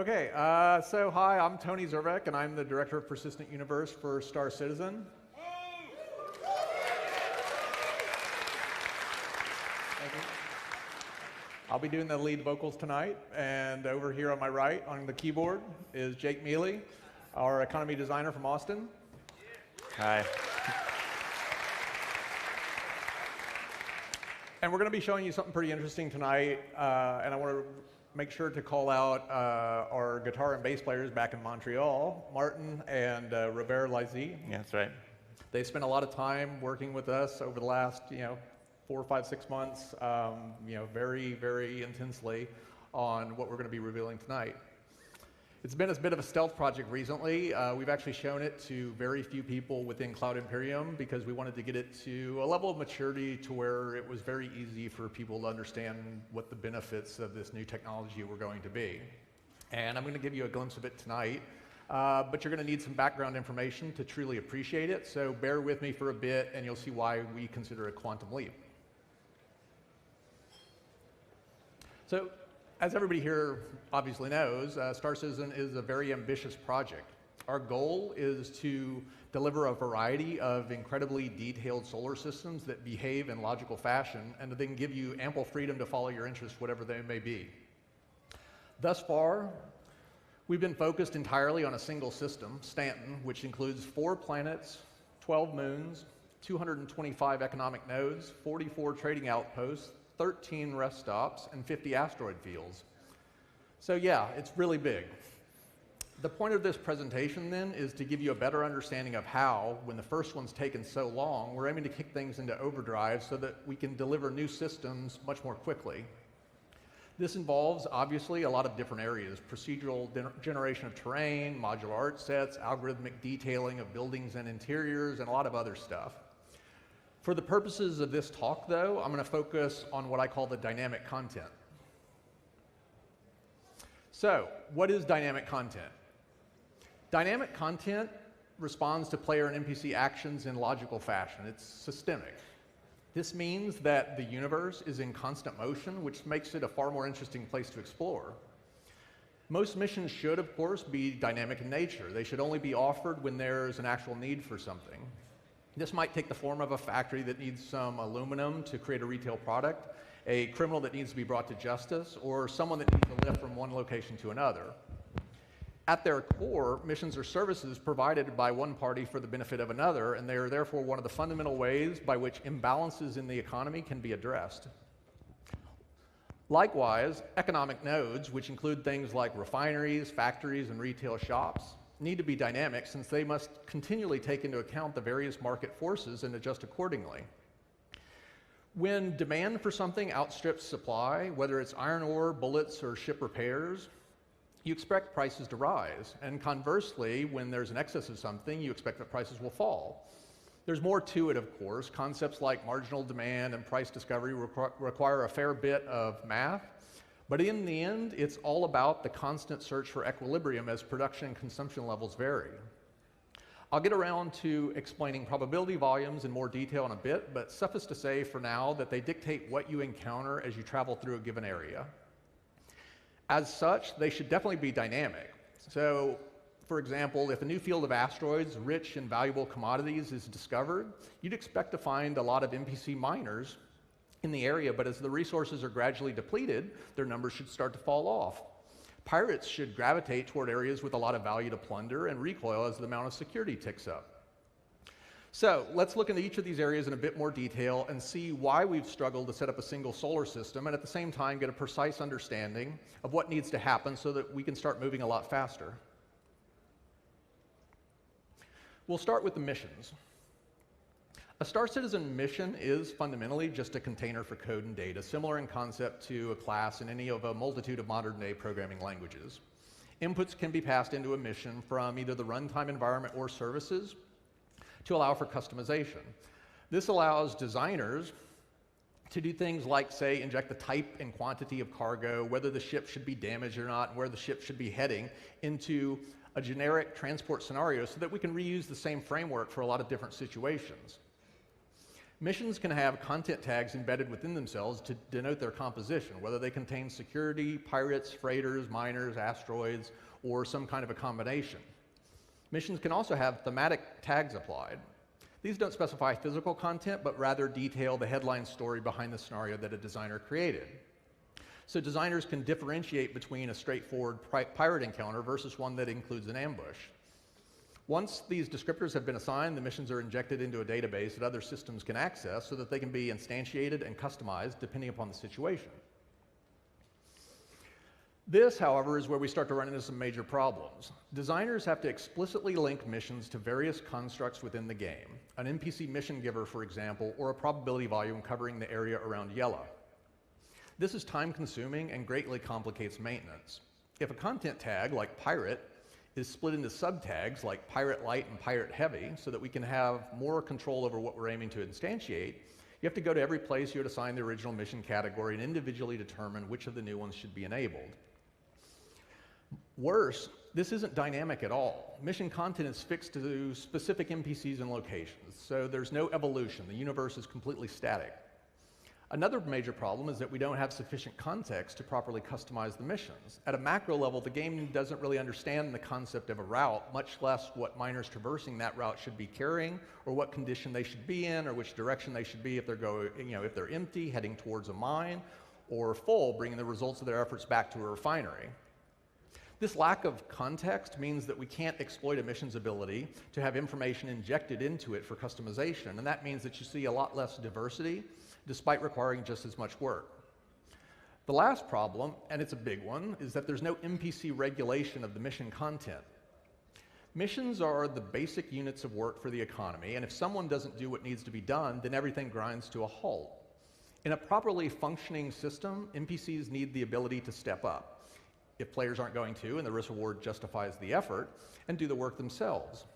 Okay, so hi, I'm Tony Zurovec, and I'm the Director of Persistent Universe for Star Citizen. Thank you. I'll be doing the lead vocals tonight, and over here on my right, on the keyboard, is Jake Mealy, our economy designer from Austin. Hi. And we're going to be showing you something pretty interesting tonight, and I want to make sure to call out our guitar and bass players back in Montreal, Martin and Robert Lizy. Yeah, that's right. They spent a lot of time working with us over the last, 4, 5, 6 months, very, very intensely on what we're going to be revealing tonight. It's been a bit of a stealth project recently. We've actually shown it to very few people within Cloud Imperium because we wanted to get it to a level of maturity to where it was very easy for people to understand what the benefits of this new technology were going to be. And I'm going to give you a glimpse of it tonight, but you're going to need some background information to truly appreciate it, so bear with me for a bit and you'll see why we consider it a quantum leap. So, as everybody here obviously knows, Star Citizen is a very ambitious project. Our goal is to deliver a variety of incredibly detailed solar systems that behave in logical fashion and to then give you ample freedom to follow your interests, whatever they may be. Thus far, we've been focused entirely on a single system, Stanton, which includes 4 planets, 12 moons, 225 economic nodes, 44 trading outposts, 13 rest stops, and 50 asteroid fields. So yeah, it's really big. The point of this presentation then is to give you a better understanding of how, when the first one's taken so long, we're aiming to kick things into overdrive so that we can deliver new systems much more quickly. This involves, obviously, a lot of different areas: procedural generation of terrain, modular art sets, algorithmic detailing of buildings and interiors, and a lot of other stuff. For the purposes of this talk, though, I'm going to focus on what I call the dynamic content. So, what is dynamic content? Dynamic content responds to player and NPC actions in logical fashion. It's systemic. This means that the universe is in constant motion, which makes it a far more interesting place to explore. Most missions should, of course, be dynamic in nature. They should only be offered when there's an actual need for something. This might take the form of a factory that needs some aluminum to create a retail product, a criminal that needs to be brought to justice, or someone that needs a lift from one location to another. At their core, missions are services provided by one party for the benefit of another, and they are therefore one of the fundamental ways by which imbalances in the economy can be addressed. Likewise, economic nodes, which include things like refineries, factories, and retail shops, need to be dynamic since they must continually take into account the various market forces and adjust accordingly. When demand for something outstrips supply, whether it's iron ore, bullets, or ship repairs, you expect prices to rise. And conversely, when there's an excess of something, you expect that prices will fall. There's more to it, of course. Concepts like marginal demand and price discovery require a fair bit of math. But in the end, it's all about the constant search for equilibrium as production and consumption levels vary. I'll get around to explaining probability volumes in more detail in a bit, but suffice to say for now that they dictate what you encounter as you travel through a given area. As such, they should definitely be dynamic. So, for example, if a new field of asteroids rich in valuable commodities is discovered, you'd expect to find a lot of NPC miners in the area, but as the resources are gradually depleted, their numbers should start to fall off. Pirates should gravitate toward areas with a lot of value to plunder and recoil as the amount of security ticks up. So let's look into each of these areas in a bit more detail and see why we've struggled to set up a single solar system and at the same time get a precise understanding of what needs to happen so that we can start moving a lot faster. We'll start with the missions. A Star Citizen mission is fundamentally just a container for code and data, similar in concept to a class in any of a multitude of modern-day programming languages. Inputs can be passed into a mission from either the runtime environment or services to allow for customization. This allows designers to do things like, say, inject the type and quantity of cargo, whether the ship should be damaged or not, and where the ship should be heading, into a generic transport scenario so that we can reuse the same framework for a lot of different situations. Missions can have content tags embedded within themselves to denote their composition, whether they contain security, pirates, freighters, miners, asteroids, or some kind of a combination. Missions can also have thematic tags applied. These don't specify physical content, but rather detail the headline story behind the scenario that a designer created. So designers can differentiate between a straightforward pirate encounter versus one that includes an ambush. Once these descriptors have been assigned, the missions are injected into a database that other systems can access so that they can be instantiated and customized depending upon the situation. This, however, is where we start to run into some major problems. Designers have to explicitly link missions to various constructs within the game, an NPC mission giver, for example, or a probability volume covering the area around yellow. This is time-consuming and greatly complicates maintenance. If a content tag, like pirate, is split into subtags like pirate light and pirate heavy so that we can have more control over what we're aiming to instantiate, you have to go to every place you had assigned the original mission category and individually determine which of the new ones should be enabled. Worse, this isn't dynamic at all. Mission content is fixed to specific NPCs and locations, so there's no evolution. The universe is completely static. Another major problem is that we don't have sufficient context to properly customize the missions. At a macro level, the game doesn't really understand the concept of a route, much less what miners traversing that route should be carrying, or what condition they should be in, or which direction they should be if if they're empty, heading towards a mine, or full, bringing the results of their efforts back to a refinery. This lack of context means that we can't exploit a mission's ability to have information injected into it for customization, and that means that you see a lot less diversity, despite requiring just as much work. The last problem, and it's a big one, is that there's no NPC regulation of the mission content. Missions are the basic units of work for the economy, and if someone doesn't do what needs to be done, then everything grinds to a halt. In a properly functioning system, NPCs need the ability to step up, if players aren't going to, and the risk reward justifies the effort, and do the work themselves.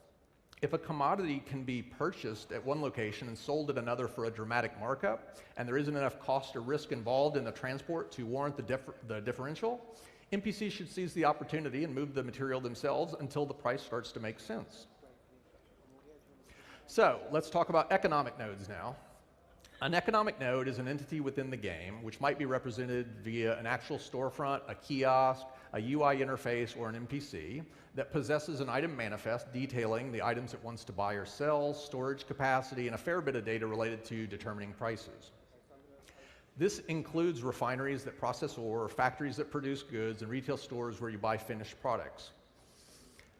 If a commodity can be purchased at one location and sold at another for a dramatic markup, and there isn't enough cost or risk involved in the transport to warrant the differential, NPCs should seize the opportunity and move the material themselves until the price starts to make sense. So let's talk about economic nodes now. An economic node is an entity within the game which might be represented via an actual storefront, a kiosk, a UI interface, or an NPC that possesses an item manifest detailing the items it wants to buy or sell, storage capacity, and a fair bit of data related to determining prices. This includes refineries that process ore, factories that produce goods, and retail stores where you buy finished products.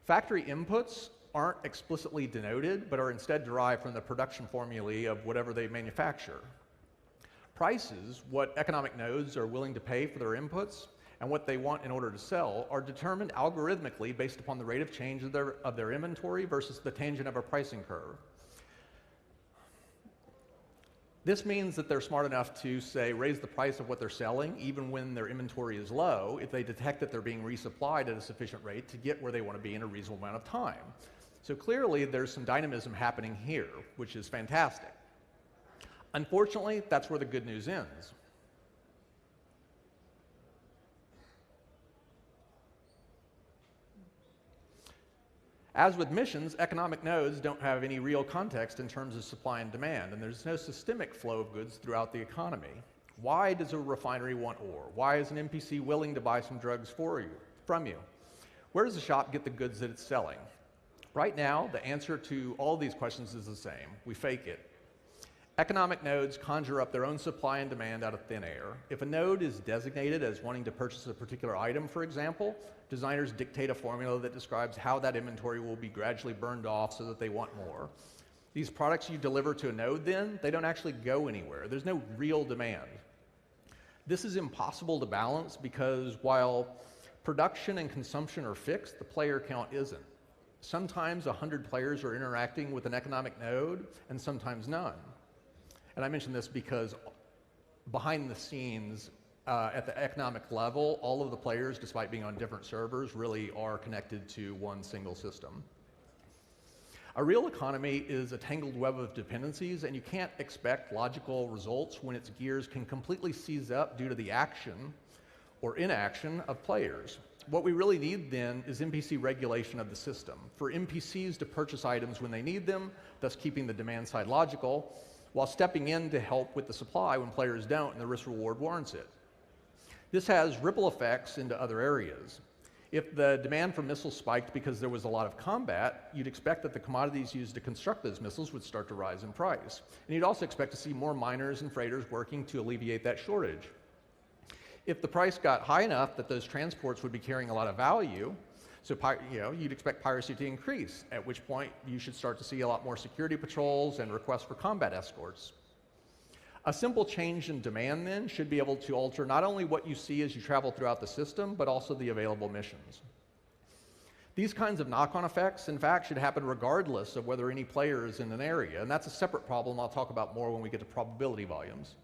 Factory inputs aren't explicitly denoted, but are instead derived from the production formulae of whatever they manufacture. Prices, what economic nodes are willing to pay for their inputs, and what they want in order to sell, are determined algorithmically based upon the rate of change of their inventory versus the tangent of a pricing curve. This means that they're smart enough to, say, raise the price of what they're selling even when their inventory is low if they detect that they're being resupplied at a sufficient rate to get where they want to be in a reasonable amount of time. So clearly there's some dynamism happening here, which is fantastic. Unfortunately, that's where the good news ends. As with missions, economic nodes don't have any real context in terms of supply and demand, and there's no systemic flow of goods throughout the economy. Why does a refinery want ore? Why is an NPC willing to buy some drugs from you? Where does the shop get the goods that it's selling? Right now, the answer to all these questions is the same. We fake it. Economic nodes conjure up their own supply and demand out of thin air. If a node is designated as wanting to purchase a particular item, for example, designers dictate a formula that describes how that inventory will be gradually burned off so that they want more. These products you deliver to a node then, they don't actually go anywhere. There's no real demand. This is impossible to balance because while production and consumption are fixed, the player count isn't. Sometimes 100 players are interacting with an economic node, and sometimes none. And I mention this because behind the scenes, at the economic level, all of the players, despite being on different servers, really are connected to one single system. A real economy is a tangled web of dependencies, and you can't expect logical results when its gears can completely seize up due to the action or inaction of players. What we really need then is NPC regulation of the system. For NPCs to purchase items when they need them, thus keeping the demand side logical, while stepping in to help with the supply when players don't and the risk-reward warrants it. This has ripple effects into other areas. If the demand for missiles spiked because there was a lot of combat, you'd expect that the commodities used to construct those missiles would start to rise in price. And you'd also expect to see more miners and freighters working to alleviate that shortage. If the price got high enough that those transports would be carrying a lot of value, so you'd expect piracy to increase, at which point you should start to see a lot more security patrols and requests for combat escorts. A simple change in demand then should be able to alter not only what you see as you travel throughout the system, but also the available missions. These kinds of knock-on effects, in fact, should happen regardless of whether any player is in an area, and that's a separate problem I'll talk about more when we get to probability volumes.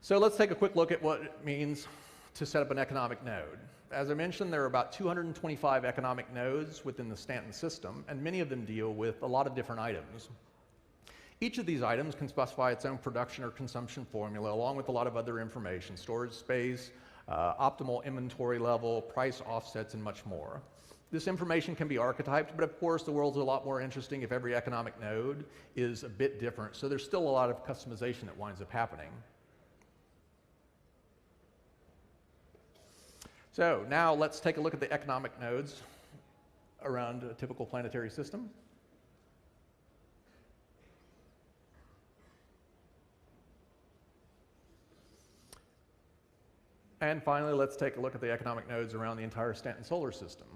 So let's take a quick look at what it means to set up an economic node. As I mentioned, there are about 225 economic nodes within the Stanton system, and many of them deal with a lot of different items. Each of these items can specify its own production or consumption formula, along with a lot of other information, storage space, optimal inventory level, price offsets, and much more. This information can be archetyped, but of course the world's a lot more interesting if every economic node is a bit different, so there's still a lot of customization that winds up happening. So now let's take a look at the economic nodes around a typical planetary system. And finally, let's take a look at the economic nodes around the entire Stanton solar system.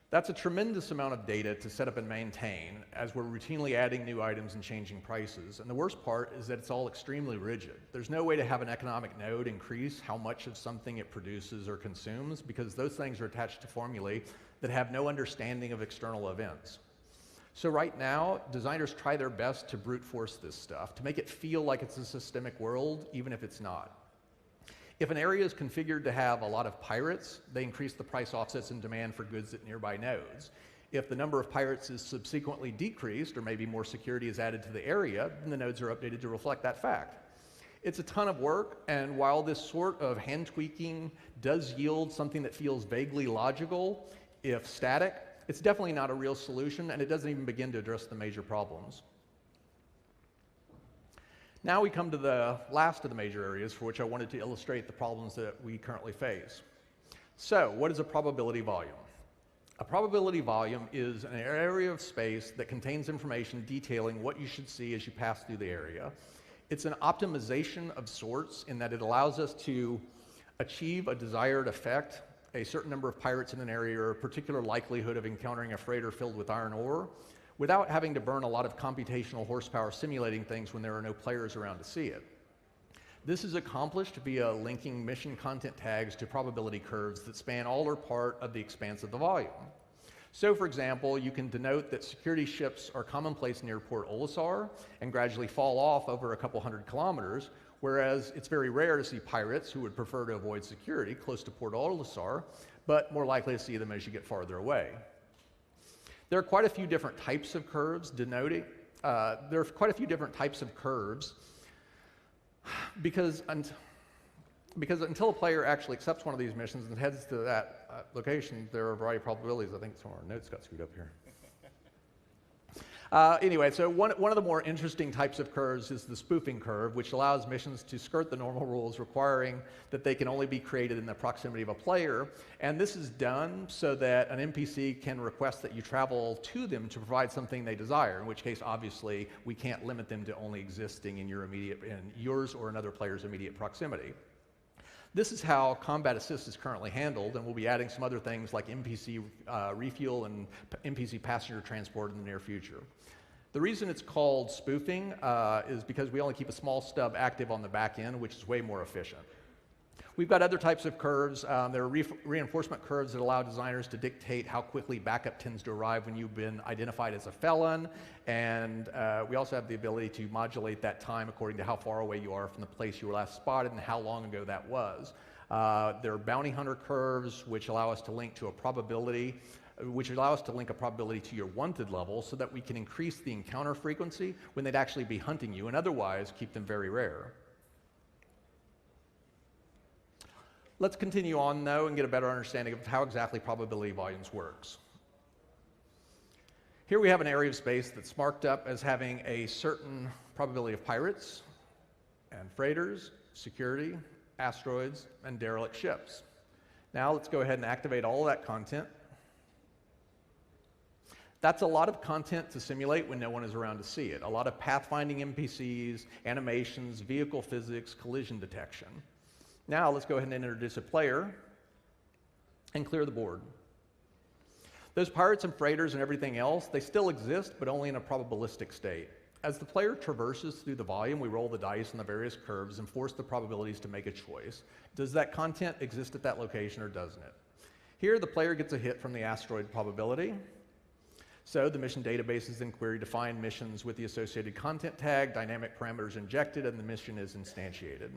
That's a tremendous amount of data to set up and maintain as we're routinely adding new items and changing prices. And the worst part is that it's all extremely rigid. There's no way to have an economic node increase how much of something it produces or consumes, because those things are attached to formulae that have no understanding of external events. So right now, designers try their best to brute force this stuff, to make it feel like it's a systemic world, even if it's not. If an area is configured to have a lot of pirates, they increase the price offsets and demand for goods at nearby nodes. If the number of pirates is subsequently decreased, or maybe more security is added to the area, then the nodes are updated to reflect that fact. It's a ton of work, and while this sort of hand tweaking does yield something that feels vaguely logical, if static, it's definitely not a real solution, and it doesn't even begin to address the major problems. Now we come to the last of the major areas for which I wanted to illustrate the problems that we currently face. So, what is a probability volume? A probability volume is an area of space that contains information detailing what you should see as you pass through the area. It's an optimization of sorts in that it allows us to achieve a desired effect, a certain number of pirates in an area, or a particular likelihood of encountering a freighter filled with iron ore, without having to burn a lot of computational horsepower simulating things when there are no players around to see it. This is accomplished via linking mission content tags to probability curves that span all or part of the expanse of the volume. So, for example, you can denote that security ships are commonplace near Port Olisar and gradually fall off over a couple hundred kilometers, whereas it's very rare to see pirates who would prefer to avoid security close to Port Olisar, but more likely to see them as you get farther away. There are quite a few different types of curves denoting, because until a player actually accepts one of these missions and heads to that location, there are a variety of probabilities. I think some of our notes got screwed up here. Anyway, so one of the more interesting types of curves is the spoofing curve, which allows missions to skirt the normal rules, requiring that they can only be created in the proximity of a player. And this is done so that an NPC can request that you travel to them to provide something they desire, in which case, obviously, we can't limit them to only existing in yours or another player's immediate proximity. This is how combat assist is currently handled, and we'll be adding some other things like NPC refuel and NPC passenger transport in the near future. The reason it's called spoofing is because we only keep a small stub active on the back end, which is way more efficient. We've got other types of curves. There are reinforcement curves that allow designers to dictate how quickly backup tends to arrive when you've been identified as a felon, and we also have the ability to modulate that time according to how far away you are from the place you were last spotted and how long ago that was. There are bounty hunter curves, which allow us to link to a probability, to your wanted level so that we can increase the encounter frequency when they'd actually be hunting you, and otherwise keep them very rare. Let's continue on, though, and get a better understanding of how exactly probability volumes works. Here we have an area of space that's marked up as having a certain probability of pirates and freighters, security, asteroids, and derelict ships. Now let's go ahead and activate all of that content. That's a lot of content to simulate when no one is around to see it. A lot of pathfinding NPCs, animations, vehicle physics, collision detection. Now let's go ahead and introduce a player and clear the board. Those pirates and freighters and everything else, they still exist, but only in a probabilistic state. As the player traverses through the volume, we roll the dice on the various curves and force the probabilities to make a choice. Does that content exist at that location or doesn't it? Here, the player gets a hit from the asteroid probability. So the mission database is then queried to find missions with the associated content tag, dynamic parameters injected, and the mission is instantiated.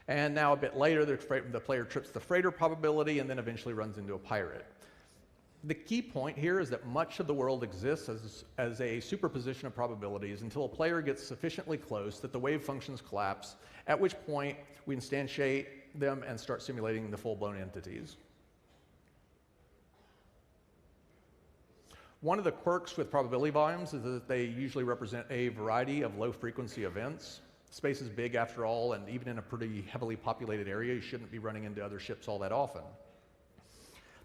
And now a bit later, the player trips the freighter probability and then eventually runs into a pirate. The key point here is that much of the world exists as a superposition of probabilities until a player gets sufficiently close that the wave functions collapse, at which point we instantiate them and start simulating the full-blown entities. One of the quirks with probability volumes is that they usually represent a variety of low-frequency events. Space is big after all, and even in a pretty heavily populated area, you shouldn't be running into other ships all that often.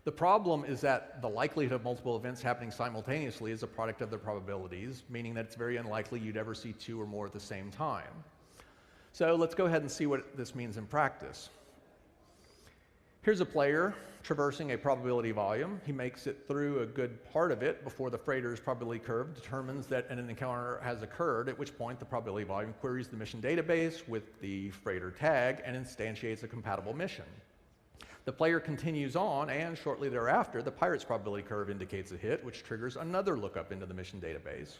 The problem is that the likelihood of multiple events happening simultaneously is a product of the probabilities, meaning that it's very unlikely you'd ever see two or more at the same time. So let's go ahead and see what this means in practice. Here's a player traversing a probability volume. He makes it through a good part of it before the freighter's probability curve determines that an encounter has occurred, at which point the probability volume queries the mission database with the freighter tag and instantiates a compatible mission. The player continues on, and shortly thereafter, the pirate's probability curve indicates a hit, which triggers another lookup into the mission database.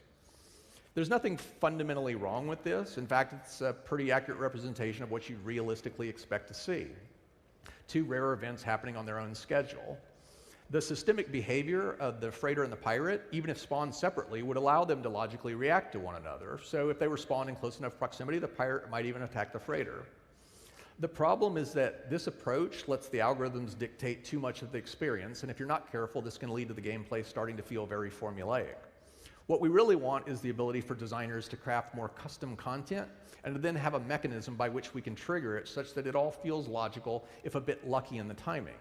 There's nothing fundamentally wrong with this. In fact, it's a pretty accurate representation of what you realistically expect to see. Two rare events happening on their own schedule. The systemic behavior of the freighter and the pirate, even if spawned separately, would allow them to logically react to one another. So if they were spawned in close enough proximity, the pirate might even attack the freighter. The problem is that this approach lets the algorithms dictate too much of the experience, and if you're not careful, this can lead to the gameplay starting to feel very formulaic. What we really want is the ability for designers to craft more custom content and to then have a mechanism by which we can trigger it such that it all feels logical, if a bit lucky in the timing.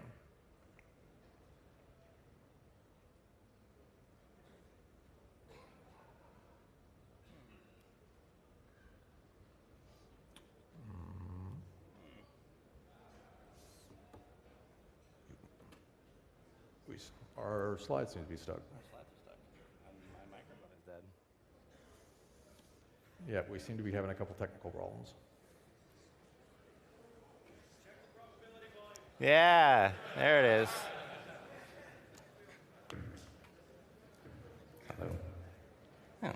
Our slides seem to be stuck. Our slides are stuck. My microphone is dead. Yeah, we seem to be having a couple technical problems. Yeah, there it is. Hello. Oh.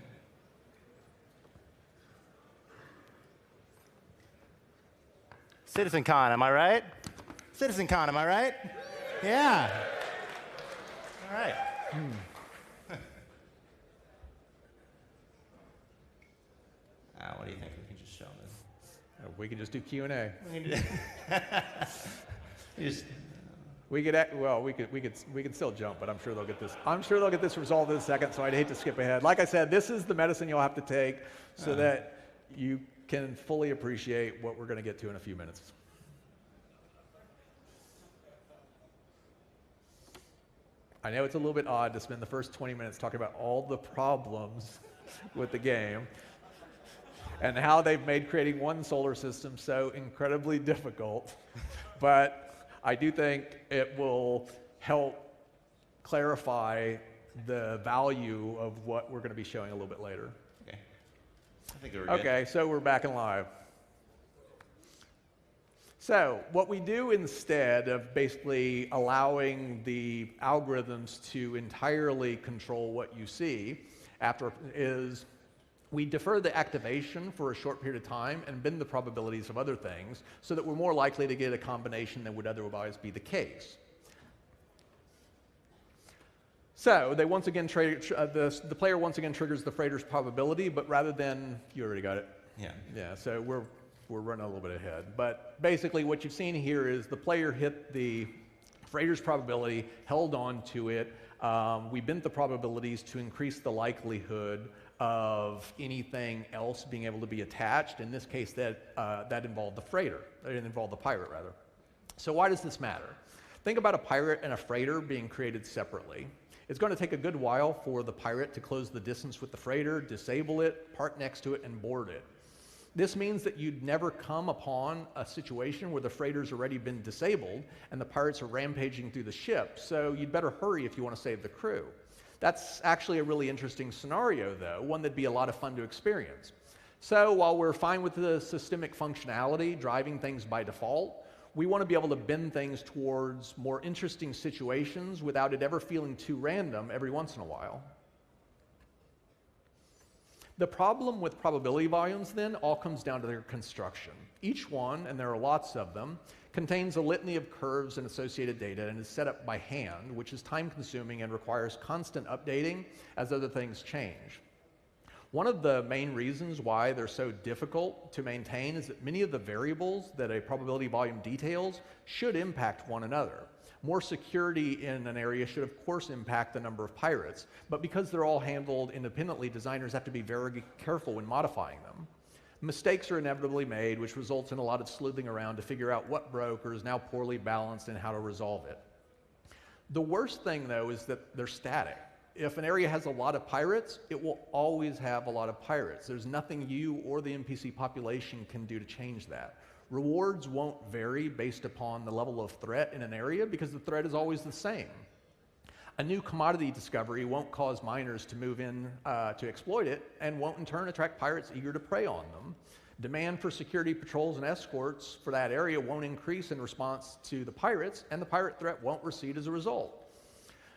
CitizenCon, am I right? CitizenCon, am I right? Yeah. All right. What do you think? We can just show this. We can just do Q&A. We could still jump, but I'm sure they'll get this. I'm sure they'll get this resolved in a second. So I'd hate to skip ahead. Like I said, this is the medicine you'll have to take so that you can fully appreciate what we're going to get to in a few minutes. I know it's a little bit odd to spend the first 20 minutes talking about all the problems with the game and how they've made creating one solar system so incredibly difficult, but I do think it will help clarify the value of what we're going to be showing a little bit later. Okay. I think we're good. Okay, so we're back in live. So what we do instead of basically allowing the algorithms to entirely control what you see is we defer the activation for a short period of time and bend the probabilities of other things so that we're more likely to get a combination than would otherwise be the case. So they once again the player once again triggers the freighter's probability, but rather than, you already got it? Yeah. Yeah, so we're running a little bit ahead. But basically what you've seen here is the player hit the freighter's probability, held on to it. We bent the probabilities to increase the likelihood of anything else being able to be attached. In this case, that involved the freighter. It involved the pirate, rather. So why does this matter? Think about a pirate and a freighter being created separately. It's going to take a good while for the pirate to close the distance with the freighter, disable it, park next to it, and board it. This means that you'd never come upon a situation where the freighter's already been disabled and the pirates are rampaging through the ship, so you'd better hurry if you want to save the crew. That's actually a really interesting scenario, though, one that'd be a lot of fun to experience. So while we're fine with the systemic functionality, driving things by default, we want to be able to bend things towards more interesting situations without it ever feeling too random every once in a while. The problem with probability volumes, then, all comes down to their construction. Each one, and there are lots of them, contains a litany of curves and associated data and is set up by hand, which is time-consuming and requires constant updating as other things change. One of the main reasons why they're so difficult to maintain is that many of the variables that a probability volume details should impact one another. More security in an area should, of course, impact the number of pirates, but because they're all handled independently, designers have to be very careful when modifying them. Mistakes are inevitably made, which results in a lot of sleuthing around to figure out what broke or is now poorly balanced and how to resolve it. The worst thing, though, is that they're static. If an area has a lot of pirates, it will always have a lot of pirates. There's nothing you or the NPC population can do to change that. Rewards won't vary based upon the level of threat in an area because the threat is always the same. A new commodity discovery won't cause miners to move in to exploit it and won't in turn attract pirates eager to prey on them. Demand for security patrols and escorts for that area won't increase in response to the pirates, and the pirate threat won't recede as a result.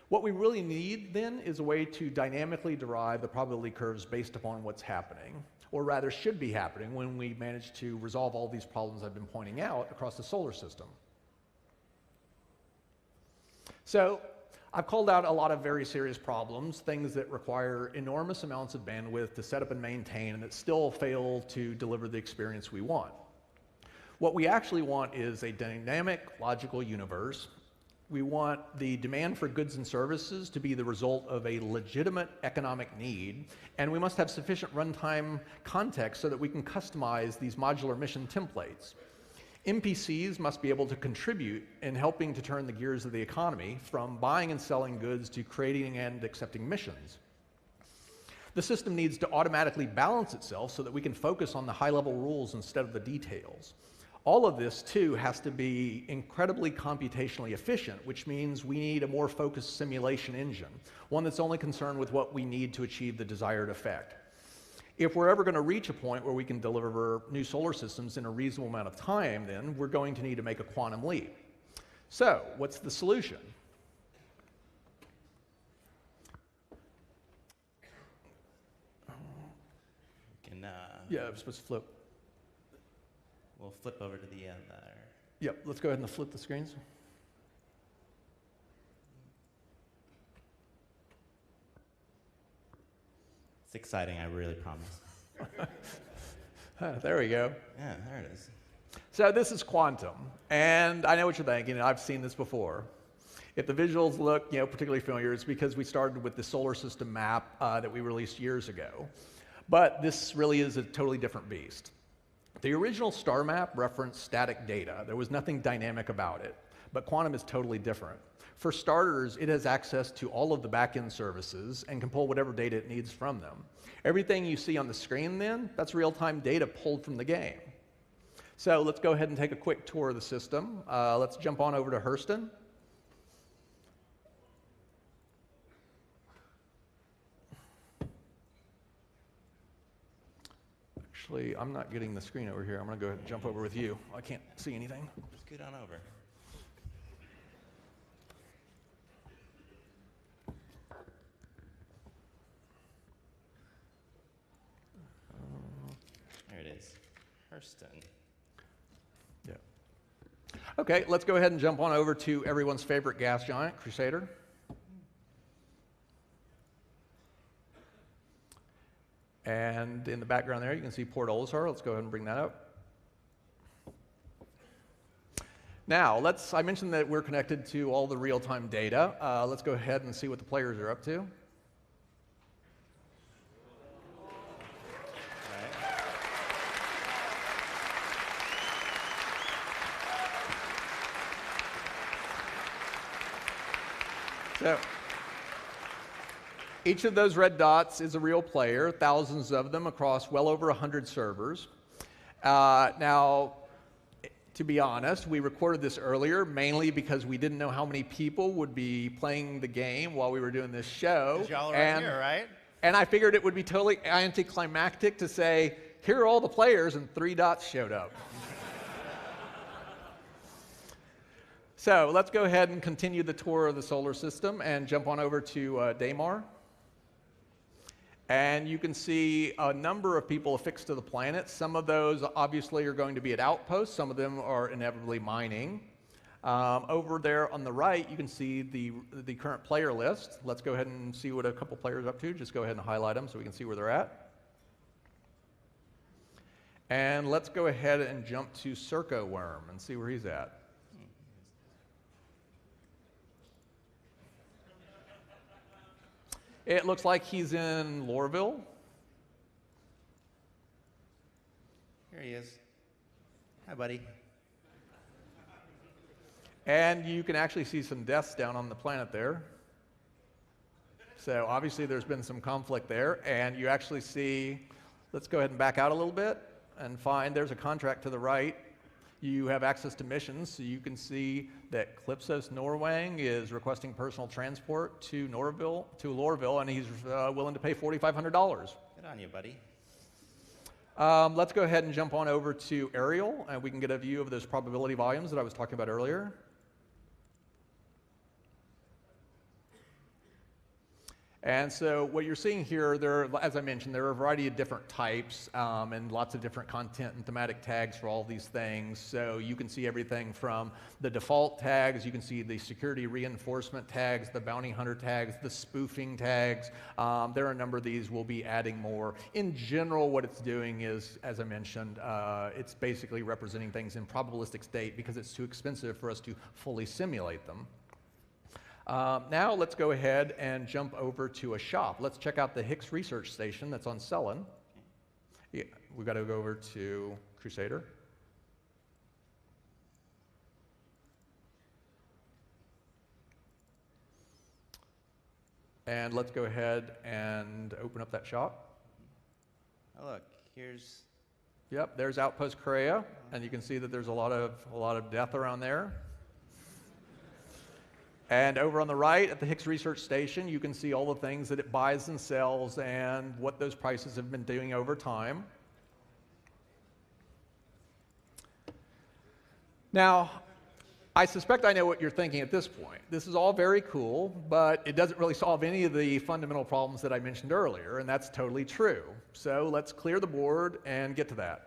What we really need, then, is a way to dynamically derive the probability curves based upon what's happening, or rather should be happening when we manage to resolve all these problems I've been pointing out across the solar system. So, I've called out a lot of very serious problems, things that require enormous amounts of bandwidth to set up and maintain, and that still fail to deliver the experience we want. What we actually want is a dynamic, logical universe. We want the demand for goods and services to be the result of a legitimate economic need, and we must have sufficient runtime context so that we can customize these modular mission templates. NPCs must be able to contribute in helping to turn the gears of the economy from buying and selling goods to creating and accepting missions. The system needs to automatically balance itself so that we can focus on the high-level rules instead of the details. All of this, too, has to be incredibly computationally efficient, which means we need a more focused simulation engine, one that's only concerned with what we need to achieve the desired effect. If we're ever going to reach a point where we can deliver new solar systems in a reasonable amount of time, then we're going to need to make a quantum leap. So, what's the solution? Yeah, I was supposed to flip. We'll flip over to the other. Yep, let's go ahead and flip the screens. It's exciting, I really promise. There we go. Yeah, there it is. So this is quantum, and I know what you're thinking, and I've seen this before. If the visuals look particularly familiar, it's because we started with the solar system map that we released years ago. But this really is a totally different beast. The original star map referenced static data. There was nothing dynamic about it, but quantum is totally different. For starters, it has access to all of the back-end services and can pull whatever data it needs from them. Everything you see on the screen then, that's real-time data pulled from the game. So let's go ahead and take a quick tour of the system. Let's jump on over to Hurston. Actually, I'm not getting the screen over here. I'm going to go ahead and jump over with you. I can't see anything. Just get on over. There it is. Hurston. Yeah. Okay, let's go ahead and jump on over to everyone's favorite gas giant, Crusader. And in the background there, you can see Port Olisar. Let's go ahead and bring that up. Now, I mentioned that we're connected to all the real-time data. Let's go ahead and see what the players are up to. So, each of those red dots is a real player, thousands of them across well over 100 servers. Now, to be honest, we recorded this earlier mainly because we didn't know how many people would be playing the game while we were doing this show. Y'all are right here, right? And I figured it would be totally anticlimactic to say, here are all the players, and 3 dots showed up. So let's go ahead and continue the tour of the solar system and jump on over to Daymar. And you can see a number of people affixed to the planet. Some of those obviously are going to be at outposts. Some of them are inevitably mining. Over there on the right, you can see the current player list. Let's go ahead and see what a couple players are up to. Just go ahead and highlight them so we can see where they're at. And let's go ahead and jump to Circo Worm and see where he's at. It looks like he's in Lorville. Here he is. Hi, buddy. And you can actually see some deaths down on the planet there. So obviously there's been some conflict there. And you actually see, let's go ahead and back out a little bit and find there's a contract to the right. You have access to missions, so you can see that Clipsos Norwang is requesting personal transport to Lorville, and he's willing to pay $4,500. Good on you, buddy. Let's go ahead and jump on over to Ariel, and we can get a view of those probability volumes that I was talking about earlier. And so what you're seeing here, as I mentioned, there are a variety of different types and lots of different content and thematic tags for all these things. So you can see everything from the default tags, you can see the security reinforcement tags, the bounty hunter tags, the spoofing tags. There are a number of these. We'll be adding more. In general, what it's doing is, as I mentioned, it's basically representing things in probabilistic state because it's too expensive for us to fully simulate them. Now let's go ahead and jump over to a shop. Let's check out the Hicks Research Station that's on Cellin. Yeah, we've got to go over to Crusader. And let's go ahead and open up that shop. Oh, look, here's... Yep, there's Outpost Korea, and you can see that there's a lot of death around there. And over on the right at the Hicks Research Station, you can see all the things that it buys and sells and what those prices have been doing over time. Now, I suspect I know what you're thinking at this point. This is all very cool, but it doesn't really solve any of the fundamental problems that I mentioned earlier, and that's totally true. So let's clear the board and get to that.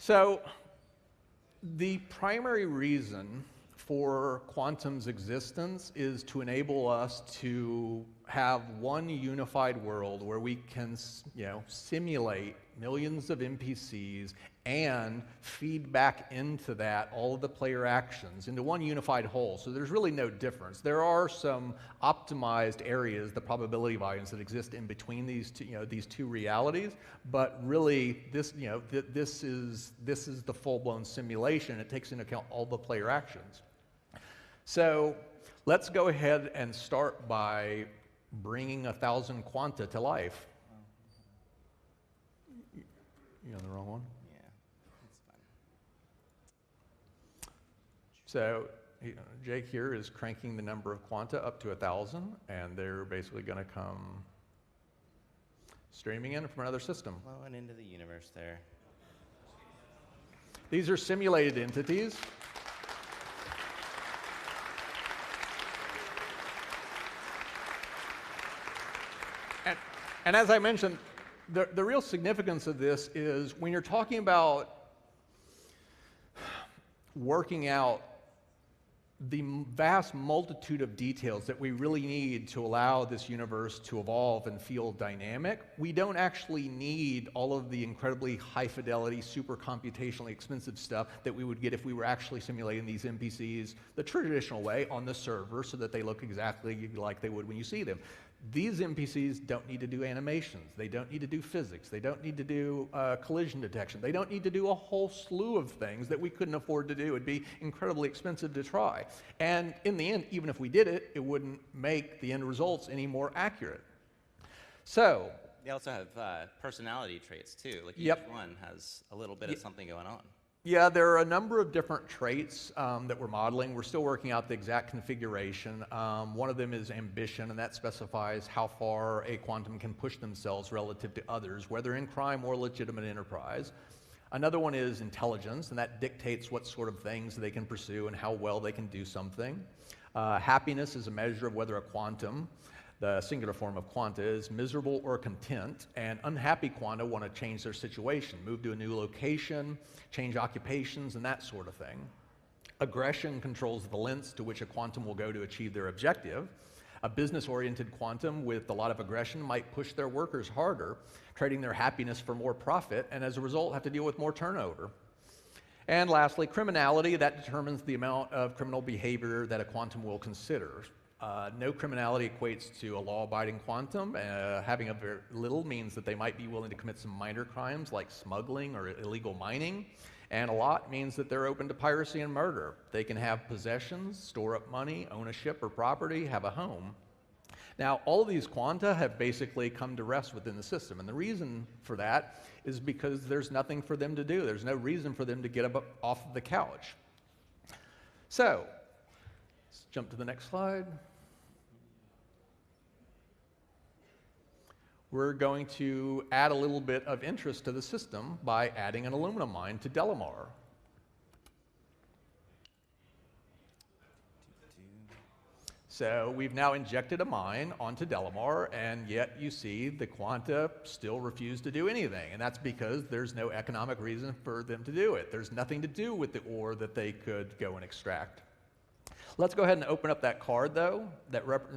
So the primary reason for quantum's existence is to enable us to have one unified world where we can, simulate millions of NPCs and feed back into that all of the player actions into one unified whole. So there's really no difference. There are some optimized areas, the probability volumes that exist in between these two realities, but really this is the full-blown simulation. It takes into account all the player actions. So let's go ahead and start by bringing 1,000 quanta to life. You on the wrong one? Yeah, that's fine. So Jake here is cranking the number of quanta up to 1,000, and they're basically going to come streaming in from another system. Flowing into the universe there. These are simulated entities. And as I mentioned, the real significance of this is when you're talking about working out the vast multitude of details that we really need to allow this universe to evolve and feel dynamic, we don't actually need all of the incredibly high fidelity, super computationally expensive stuff that we would get if we were actually simulating these NPCs the traditional way on the server so that they look exactly like they would when you see them. These NPCs don't need to do animations. They don't need to do physics. They don't need to do collision detection. They don't need to do a whole slew of things that we couldn't afford to do. It'd be incredibly expensive to try. And in the end, even if we did it, it wouldn't make the end results any more accurate. So They also have personality traits too. Like Yep. each one has a little bit of something going on. yeah, there are a number of different traits that we're modeling. We're still working out the exact configuration. One of them is ambition, and that specifies how far a quantum can push themselves relative to others, whether in crime or legitimate enterprise. Another one is intelligence, and that dictates what sort of things they can pursue and how well they can do something. Happiness is a measure of whether a quantum, the singular form of quanta, is miserable or content, and unhappy quanta want to change their situation, move to a new location, change occupations, and that sort of thing. Aggression controls the lengths to which a quantum will go to achieve their objective. A business-oriented quantum with a lot of aggression might push their workers harder, trading their happiness for more profit, and as a result have to deal with more turnover. And lastly, criminality, that determines the amount of criminal behavior that a quantum will consider. No criminality equates to a law-abiding quantum. Having a very little means that they might be willing to commit some minor crimes like smuggling or illegal mining. And a lot means that they're open to piracy and murder. They can have possessions, store up money, own a ship or property, have a home. Now, all of these quanta have basically come to rest within the system. And the reason for that is because there's nothing for them to do. There's no reason for them to get up off of the couch. So, let's jump to the next slide. We're going to add a little bit of interest to the system by adding an aluminum mine to Delamar. So we've now injected a mine onto Delamar, and yet you see the quanta still refuse to do anything, and that's because there's no economic reason for them to do it. There's nothing to do with the ore that they could go and extract. Let's go ahead and open up that card, though.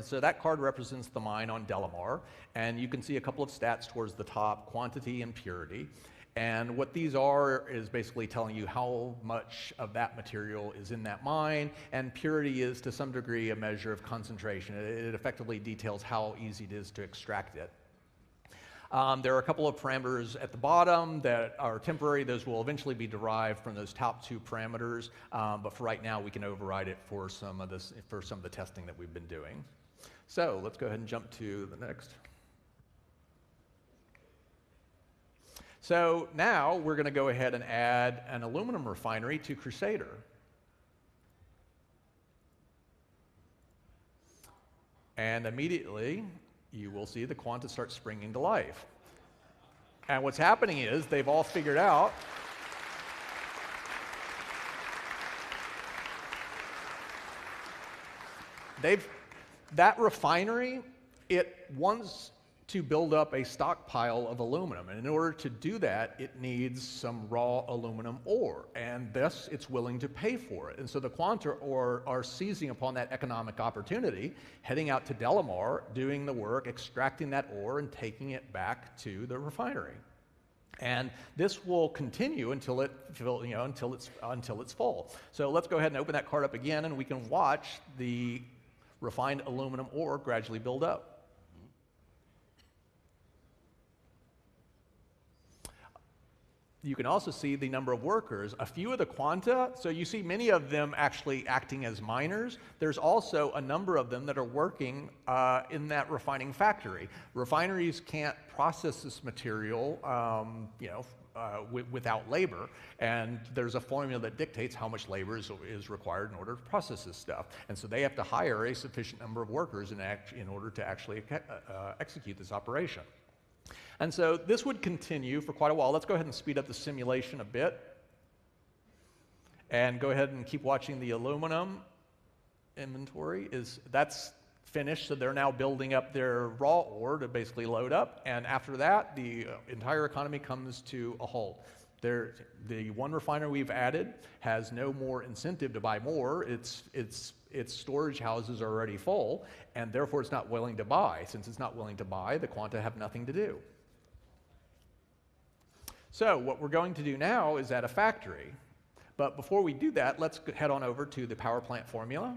So that card represents the mine on Delamar, and you can see a couple of stats towards the top, quantity and purity. And what these are is basically telling you how much of that material is in that mine, and purity is to some degree a measure of concentration. It effectively details how easy it is to extract it. There are a couple of parameters at the bottom that are temporary. Those will eventually be derived from those top two parameters, but for right now we can override it for some of the testing that we've been doing. So let's go ahead and jump to the next. So now we're going to go ahead and add an aluminum refinery to Crusader. And immediately you will see the quanta start springing to life. And what's happening is they've all figured out that refinery, it wants to build up a stockpile of aluminum, and in order to do that, it needs some raw aluminum ore, and thus it's willing to pay for it. And so the quanta are seizing upon that economic opportunity, heading out to Delamar, doing the work, extracting that ore, and taking it back to the refinery. And this will continue until it's full. So let's go ahead and open that card up again, and we can watch the refined aluminum ore gradually build up. You can also see the number of workers. A few of the quanta, so you see many of them actually acting as miners. There's also a number of them that are working in that refining factory. Refineries can't process this material without labor, and there's a formula that dictates how much labor is required in order to process this stuff. And so they have to hire a sufficient number of workers in order to actually execute this operation. And so this would continue for quite a while. Let's go ahead and speed up the simulation a bit and go ahead and keep watching the aluminum inventory. That's finished, so they're now building up their raw ore to basically load up, and after that, the entire economy comes to a halt. The one refinery we've added has no more incentive to buy more. Its storage houses are already full, and therefore it's not willing to buy. Since it's not willing to buy, the quanta have nothing to do. So what we're going to do now is add a factory. But before we do that, let's head on over to the power plant formula.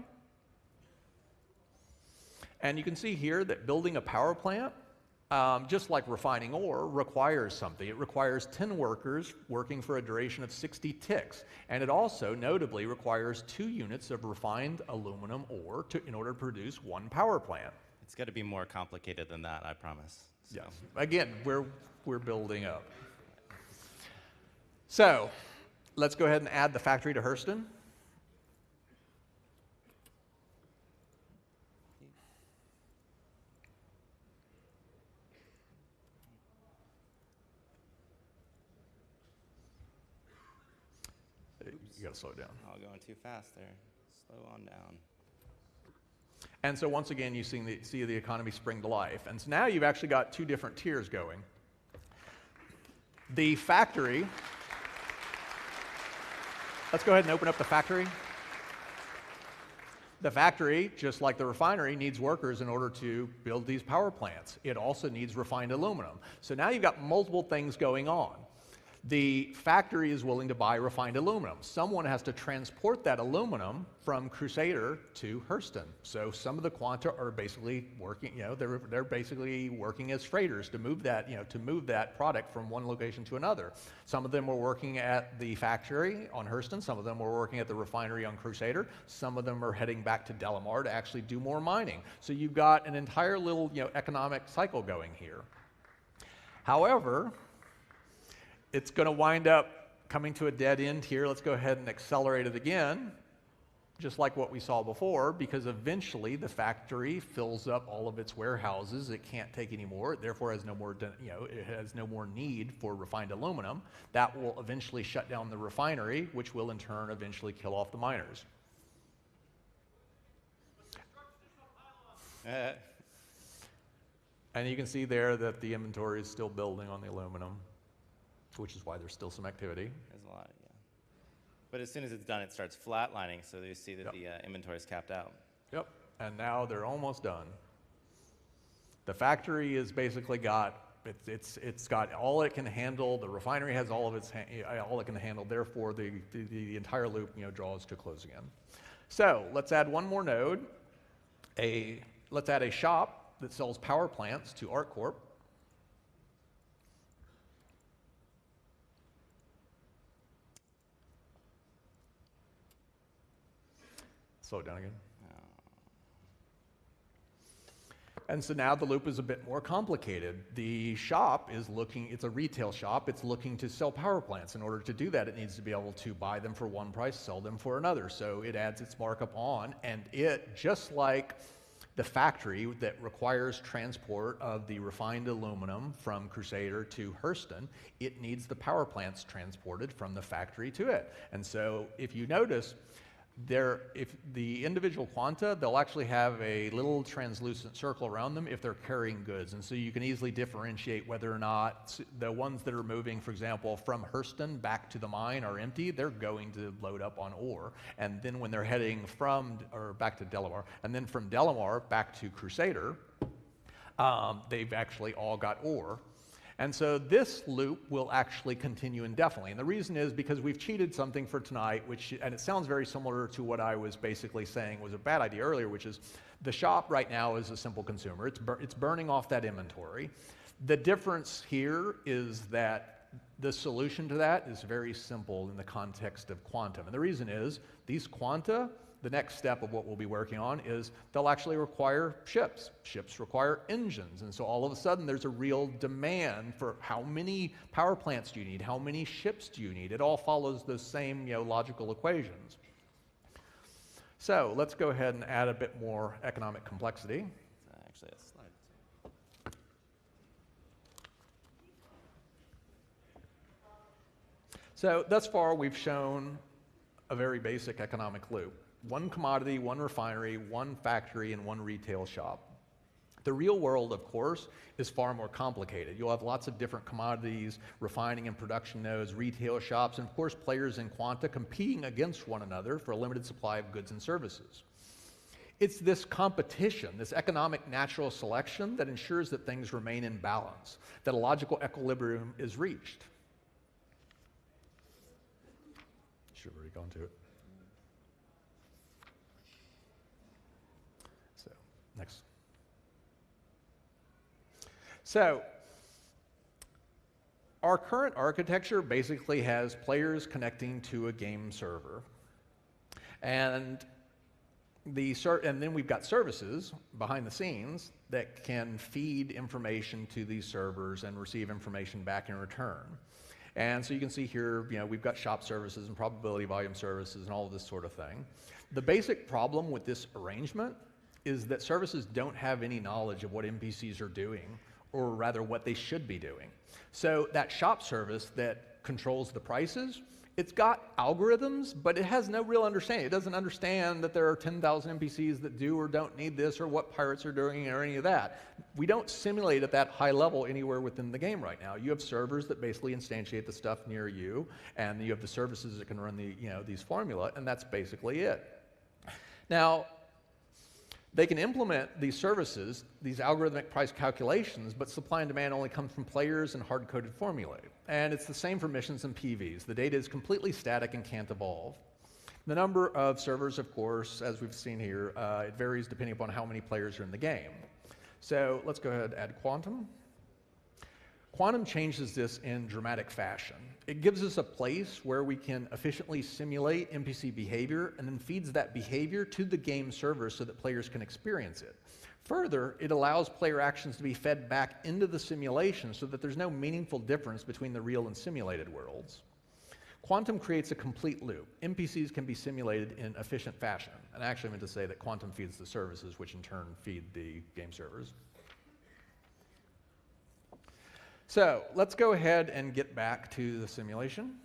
And you can see here that building a power plant, just like refining ore, requires something. It requires 10 workers working for a duration of 60 ticks. And it also, notably, requires 2 units of refined aluminum ore in order to produce 1 power plant. It's got to be more complicated than that, I promise. So. Yes. Again, we're building up. So let's go ahead and add the factory to Hurston. You got to slow down. Oh, going too fast there. Slow on down. And so once again, you see the economy spring to life. And so now you've actually got 2 different tiers going. The factory, let's go ahead and open up the factory. The factory, just like the refinery, needs workers in order to build these power plants. It also needs refined aluminum. So now you've got multiple things going on. The factory is willing to buy refined aluminum. Someone has to transport that aluminum from Crusader to Hurston. So some of the quanta are basically working, they're basically working as freighters to move that product from one location to another. Some of them are working at the factory on Hurston. Some of them are working at the refinery on Crusader. Some of them are heading back to Delamar to actually do more mining. So you've got an entire little, economic cycle going here. However, it's going to wind up coming to a dead end here. Let's go ahead and accelerate it again, just like what we saw before, because eventually the factory fills up all of its warehouses. It can't take any more. It therefore has no more, it has no more need for refined aluminum. That will eventually shut down the refinery, which will in turn eventually kill off the miners. And you can see there that the inventory is still building on the aluminum, which is why there's still some activity. There's a lot, yeah. But as soon as it's done, it starts flatlining, so you see that the inventory is capped out. Yep, and now they're almost done. The factory is basically got, it's got all it can handle. The refinery has all it can handle. Therefore, the entire loop draws to a close again. So let's add one more node. Let's add a shop that sells power plants to ArcCorp. Slow it down again. And so now the loop is a bit more complicated. The shop is it's a retail shop. It's looking to sell power plants. In order to do that, it needs to be able to buy them for one price, sell them for another. So it adds its markup on, and it, just like the factory that requires transport of the refined aluminum from Crusader to Hurston, it needs the power plants transported from the factory to it. And so if you notice, if the individual quanta, they'll actually have a little translucent circle around them if they're carrying goods. And so you can easily differentiate whether or not the ones that are moving, for example, from Hurston back to the mine are empty. They're going to load up on ore. And then when they're heading back to Delamar, and then from Delamar back to Crusader, they've actually all got ore. And so this loop will actually continue indefinitely. And the reason is because we've cheated something for tonight, and it sounds very similar to what I was basically saying was a bad idea earlier, which is the shop right now is a simple consumer. It's burning off that inventory. The difference here is that the solution to that is very simple in the context of quantum. And the reason is these quanta, the next step of what we'll be working on is they'll actually require ships. Ships require engines. And so all of a sudden there's a real demand for how many power plants do you need? How many ships do you need? It all follows those same logical equations. So let's go ahead and add a bit more economic complexity. Actually, a slide. So thus far we've shown a very basic economic loop. One commodity, one refinery, one factory, and one retail shop. The real world, of course, is far more complicated. You'll have lots of different commodities, refining and production nodes, retail shops, and of course players in Quanta competing against one another for a limited supply of goods and services. It's this competition, this economic natural selection, that ensures that things remain in balance, that a logical equilibrium is reached. Should have already gone to it. So, next. So, our current architecture basically has players connecting to a game server. And then we've got services behind the scenes that can feed information to these servers and receive information back in return. And so you can see here, we've got shop services and probability volume services and all of this sort of thing. The basic problem with this arrangement is that services don't have any knowledge of what NPCs are doing, or rather what they should be doing. So that shop service that controls the prices, it's got algorithms, but it has no real understanding. It doesn't understand that there are 10,000 NPCs that do or don't need this, or what pirates are doing, or any of that. We don't simulate at that high level anywhere within the game right now. You have servers that basically instantiate the stuff near you, and you have the services that can run these formula, and that's basically it. Now, they can implement these services, these algorithmic price calculations, but supply and demand only comes from players and hard-coded formulae. And it's the same for missions and PVs. The data is completely static and can't evolve. The number of servers, of course, as we've seen here, it varies depending upon how many players are in the game. So let's go ahead and add Quantum. Quantum changes this in dramatic fashion. It gives us a place where we can efficiently simulate NPC behavior and then feeds that behavior to the game server so that players can experience it. Further, it allows player actions to be fed back into the simulation so that there's no meaningful difference between the real and simulated worlds. Quantum creates a complete loop. NPCs can be simulated in efficient fashion. And I actually meant to say that Quantum feeds the services, which in turn feed the game servers. So let's go ahead and get back to the simulation.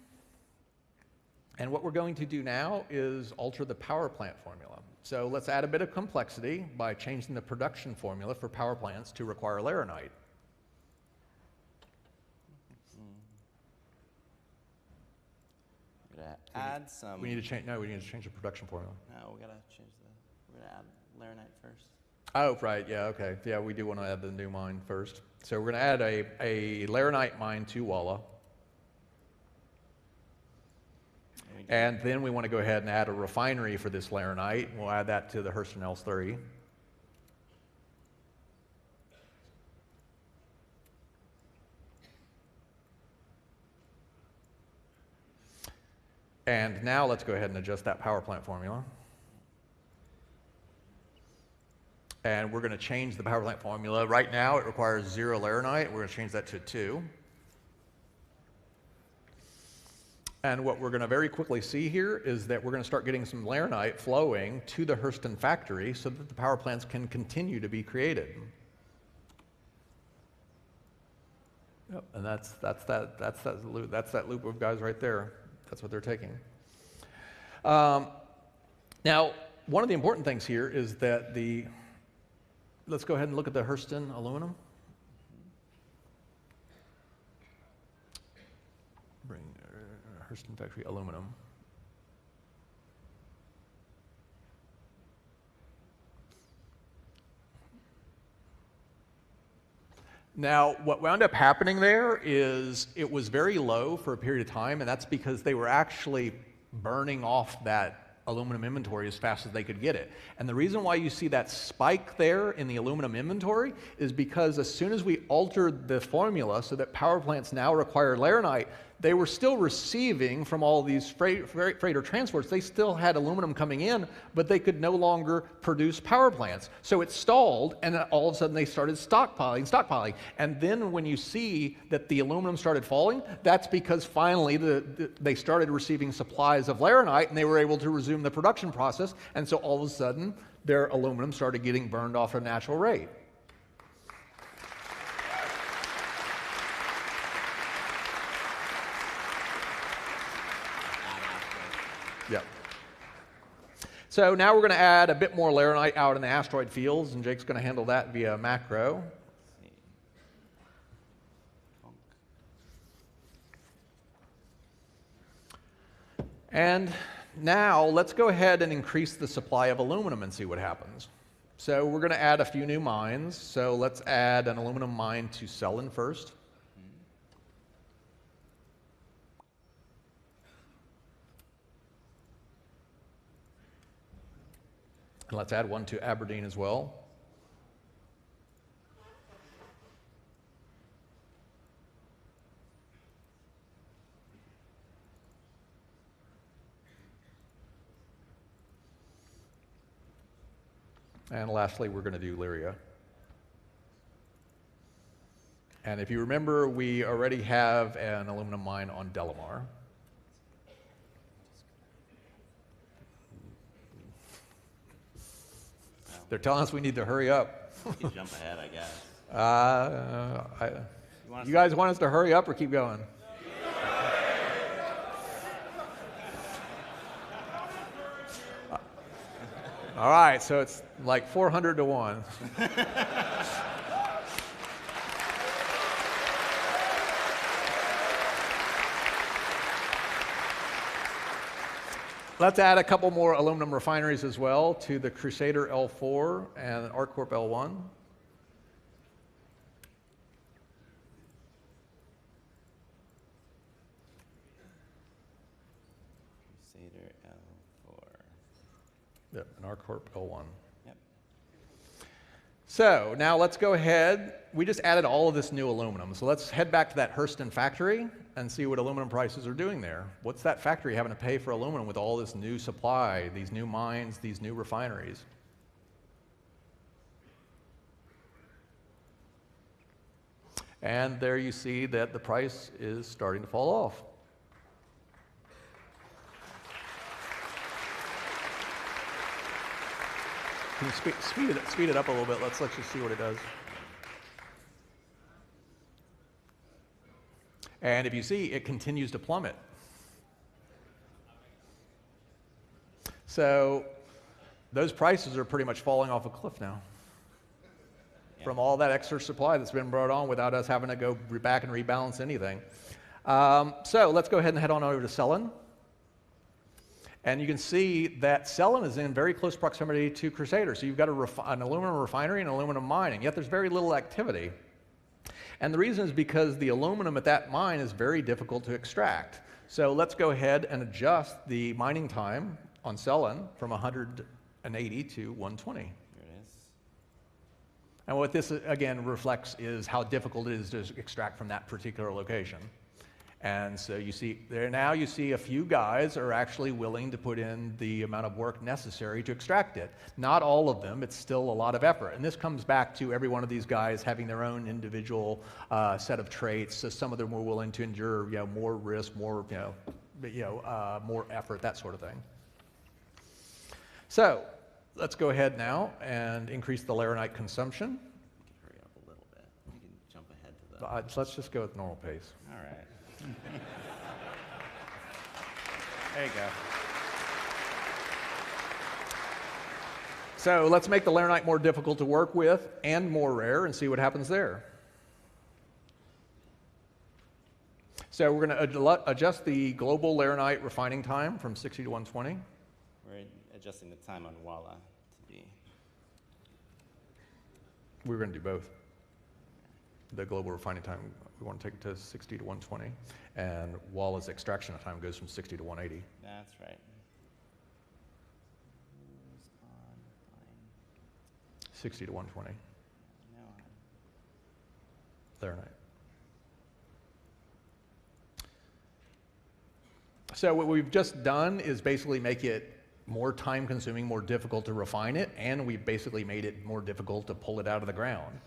And what we're going to do now is alter the power plant formula. So let's add a bit of complexity by changing the production formula for power plants to require laranite. We're gonna add some. We need to change the production formula. No, we're gonna add laranite first. Oh, right, yeah, okay. Yeah, we do want to add the new mine first. So we're going to add a laranite mine to Walla. And then we want to go ahead and add a refinery for this laranite. We'll add that to the Hurston L3. And now let's go ahead and adjust that power plant formula. And we're going to change the power plant formula. Right now it requires 0 laranite. We're going to change that to 2. And what we're going to very quickly see here is that we're going to start getting some laranite flowing to the Hurston factory so that the power plants can continue to be created. Yep, and that's that loop of guys right there. That's what they're taking. Now, one of the important things here is that let's go ahead and look at the Hurston aluminum. Bring Hurston factory aluminum. Now, what wound up happening there is it was very low for a period of time, and that's because they were actually burning off that aluminum inventory as fast as they could get it. And the reason why you see that spike there in the aluminum inventory is because as soon as we altered the formula so that power plants now require laranite, they were still receiving from all these freighter transports. They still had aluminum coming in, but they could no longer produce power plants. So it stalled, and then all of a sudden they started stockpiling. And then when you see that the aluminum started falling, that's because finally they started receiving supplies of laranite, and they were able to resume the production process. And so all of a sudden, their aluminum started getting burned off at a natural rate. Yep. So now we're going to add a bit more laranite out in the asteroid fields, and Jake's going to handle that via macro. And now let's go ahead and increase the supply of aluminum and see what happens. So we're going to add a few new mines. So let's add an aluminum mine to Cellin first. And let's add one to Aberdeen as well. And lastly, we're going to do Lyria. And if you remember, we already have an aluminum mine on Delamar. They're telling us we need to hurry up. You jump ahead, I guess. You guys want us to hurry up or keep going? All right, so it's like 400 to 1. Let's add a couple more aluminum refineries as well to the Crusader L4 and ArcCorp L1. Crusader L4. Yep, and ArcCorp L1. Yep. So now let's go ahead. We just added all of this new aluminum. So let's head back to that Hurston factory and see what aluminum prices are doing there. What's that factory having to pay for aluminum with all this new supply, these new mines, these new refineries? And there you see that the price is starting to fall off. Can you speed it up a little bit? Let's you see what it does. And if you see, it continues to plummet. So those prices are pretty much falling off a cliff now from all that extra supply that's been brought on without us having to go back and rebalance anything. So let's go ahead and head on over to Cellin. And you can see that Cellin is in very close proximity to Crusader. So you've got an aluminum refinery and aluminum mining, yet there's very little activity. And the reason is because the aluminum at that mine is very difficult to extract. So let's go ahead and adjust the mining time on Cellin from 180 to 120. Here it is. And what this, again, reflects is how difficult it is to extract from that particular location. And so you see, there now you see a few guys are actually willing to put in the amount of work necessary to extract it. Not all of them, it's still a lot of effort. And this comes back to every one of these guys having their own individual set of traits. So some of them were willing to endure, more risk, more, more effort, that sort of thing. So let's go ahead now and increase the laranite consumption. You can hurry up a little bit. You can jump ahead to the... Let's just go with normal pace. All right. There you go. So let's make the laranite more difficult to work with and more rare and see what happens there. So we're going to adjust the global laranite refining time from 60 to 120. We're adjusting the time on Walla to be... We're going to do both. The global refining time, we want to take it to 60 to 120. And Walla's extraction time goes from 60 to 180. That's right. 60 to 120. No. Laranite. So what we've just done is basically make it more time consuming, more difficult to refine it, and we've basically made it more difficult to pull it out of the ground.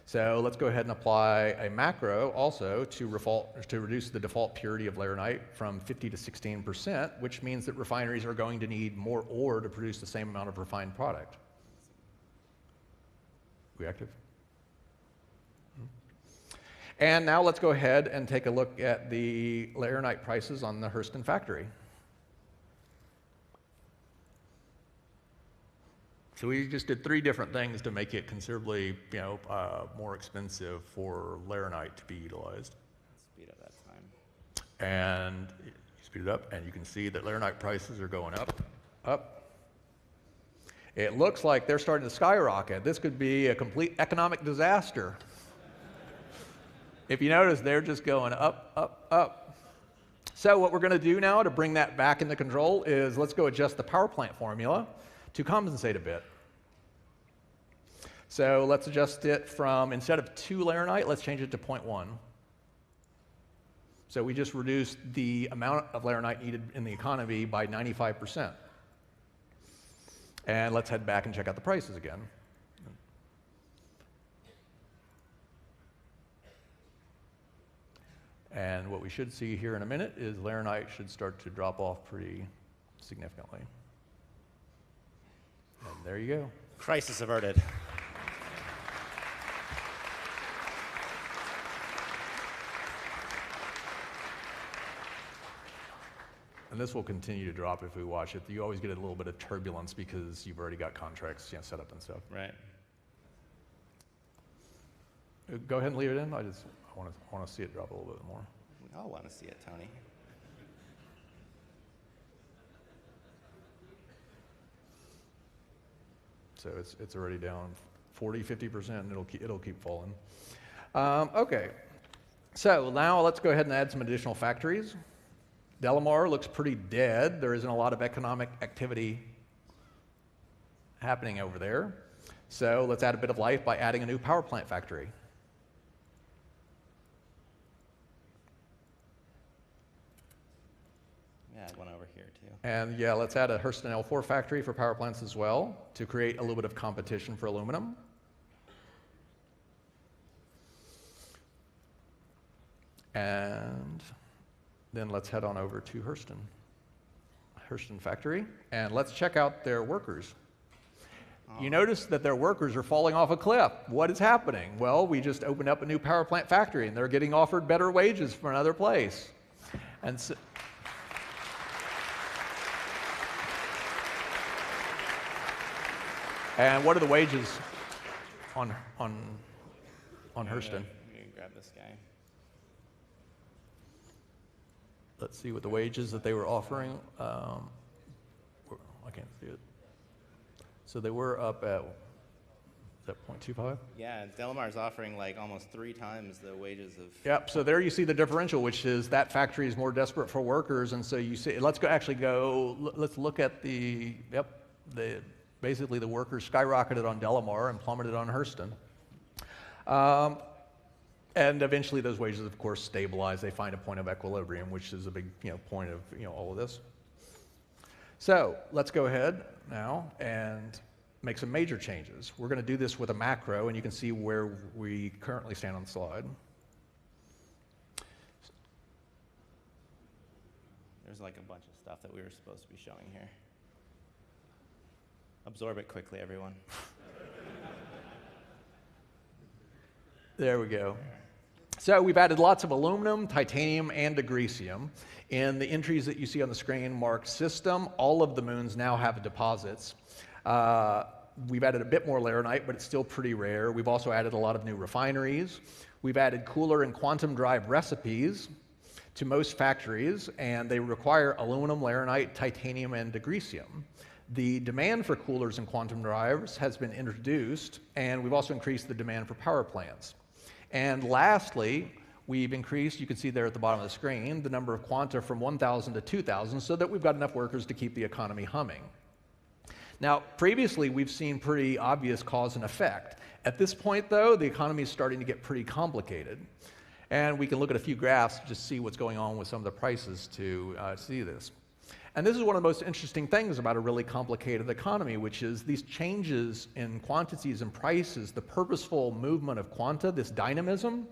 So let's go ahead and apply a macro also to reduce the default purity of laranite from 50 to 16%, which means that refineries are going to need more ore to produce the same amount of refined product. We active? And now let's go ahead and take a look at the laranite prices on the Hurston factory. So we just did 3 different things to make it considerably, more expensive for Laranite to be utilized. Speed up that time. And you speed it up, and you can see that Laranite prices are going up. It looks like they're starting to skyrocket. This could be a complete economic disaster. If you notice, they're just going up, up, up. So what we're going to do now to bring that back into control is let's go adjust the power plant formula to compensate a bit. So let's adjust it from, instead of 2 Laranite, let's change it to 0.1. So we just reduced the amount of Laranite needed in the economy by 95%. And let's head back and check out the prices again. And what we should see here in a minute is Laranite should start to drop off pretty significantly. And there you go. Crisis averted. And this will continue to drop if we watch it. You always get a little bit of turbulence because you've already got contracts set up and stuff. Right. Go ahead and leave it in. I want to see it drop a little bit more. We all want to see it, Tony. So it's already down 40, 50%, and it'll keep falling. Okay, so now let's go ahead and add some additional factories. Delamar looks pretty dead. There isn't a lot of economic activity happening over there. So let's add a bit of life by adding a new power plant factory. Yeah, one over here too. And yeah, let's add a Hurston L4 factory for power plants as well to create a little bit of competition for aluminum. And then let's head on over to Hurston factory, and let's check out their workers. You notice that their workers are falling off a cliff. What is happening? Well, we just opened up a new power plant factory, and they're getting offered better wages from another place. And so, and what are the wages on Hurston? You can grab this guy. Let's see what the wages that they were offering. I can't see it. So they were up at, is that 0.25? Yeah, Delamar's offering like almost 3 times the wages of. Yep, so there you see the differential, which is that factory is more desperate for workers, and so you see, let's look at basically the workers skyrocketed on Delamar and plummeted on Hurston. And eventually those wages, of course, stabilize. They find a point of equilibrium, which is a big point of all of this. So let's go ahead now and make some major changes. We're going to do this with a macro, and you can see where we currently stand on the slide. There's like a bunch of stuff that we were supposed to be showing here. Absorb it quickly, everyone. There we go. So we've added lots of aluminum, titanium, and degreasium. In the entries that you see on the screen marked system, all of the moons now have deposits. We've added a bit more Laranite, but it's still pretty rare. We've also added a lot of new refineries. We've added cooler and quantum drive recipes to most factories, and they require aluminum, Laranite, titanium, and degreasium. The demand for coolers and quantum drives has been introduced, and we've also increased the demand for power plants. And lastly, we've increased, you can see there at the bottom of the screen, the number of quanta from 1,000 to 2,000 so that we've got enough workers to keep the economy humming. Now, previously, we've seen pretty obvious cause and effect. At this point, though, the economy is starting to get pretty complicated. And we can look at a few graphs to just see what's going on with some of the prices to see this. And this is one of the most interesting things about a really complicated economy, which is these changes in quantities and prices, the purposeful movement of quanta, this dynamism.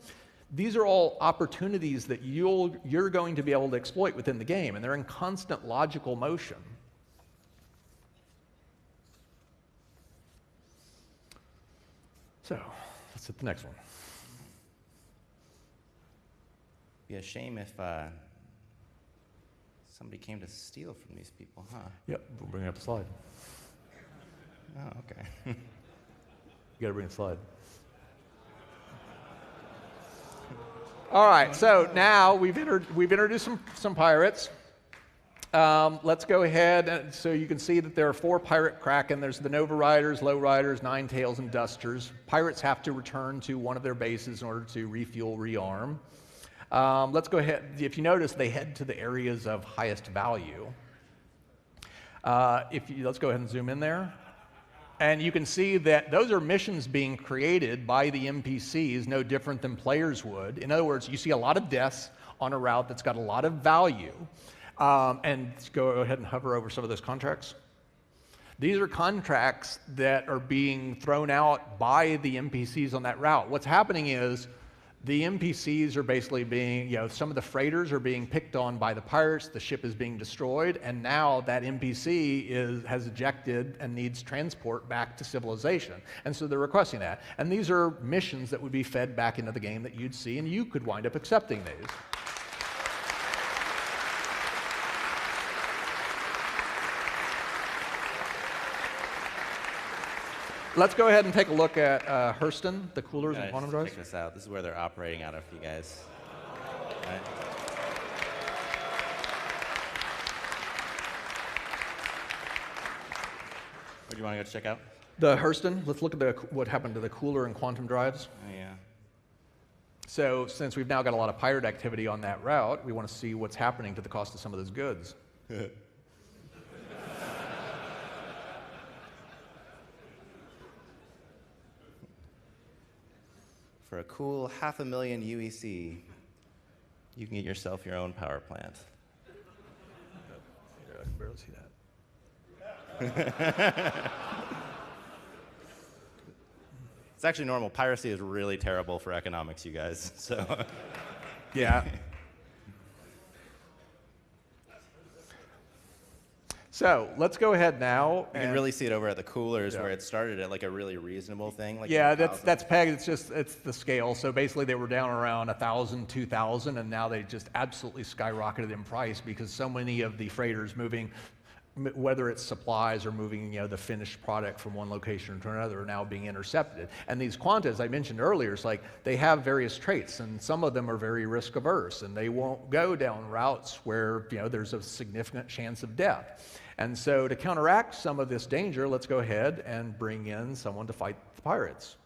These are all opportunities that you're going to be able to exploit within the game, and they're in constant logical motion. So let's hit the next one. Be a shame if somebody came to steal from these people, huh? Yep, we'll bring up the slide. Oh, okay. You got to bring the slide. All right, so now we've introduced some pirates. Let's go ahead, and so you can see that there are 4 pirate kraken. There's the Nova Riders, Low Riders, Nine Tails, and Dusters. Pirates have to return to one of their bases in order to refuel, rearm. Let's go ahead. If you notice, they head to the areas of highest value. Let's go ahead and zoom in there. And you can see that those are missions being created by the NPCs, no different than players would. In other words, you see a lot of deaths on a route that's got a lot of value. And go ahead and hover over some of those contracts. These are contracts that are being thrown out by the NPCs on that route. What's happening is the NPCs are basically being, some of the freighters are being picked on by the pirates, the ship is being destroyed, and now that NPC has ejected and needs transport back to civilization. And so they're requesting that. And these are missions that would be fed back into the game that you'd see, and you could wind up accepting these. Let's go ahead and take a look at Hurston, the coolers and quantum drives. Check this out. This is where they're operating out of, you guys. Right. What do you want to go check out? The Hurston. Let's look at what happened to the cooler and quantum drives. Oh, yeah. So since we've now got a lot of pirate activity on that route, we want to see what's happening to the cost of some of those goods. For a cool $500,000 UEC, you can get yourself your own power plant. Yeah, I can barely see that. It's actually normal. Piracy is really terrible for economics, you guys. So, yeah. So let's go ahead now. You can really see it over at the coolers where it started at like a really reasonable thing. Like yeah, that's pegged. It's the scale. So basically, they were down around 1,000, 2,000, and now they just absolutely skyrocketed in price because so many of the freighters moving, whether it's supplies or moving the finished product from one location to another, are now being intercepted. And these quanta, as I mentioned earlier, it's like they have various traits, and some of them are very risk averse, and they won't go down routes where there's a significant chance of death. And so to counteract some of this danger, let's go ahead and bring in someone to fight the pirates.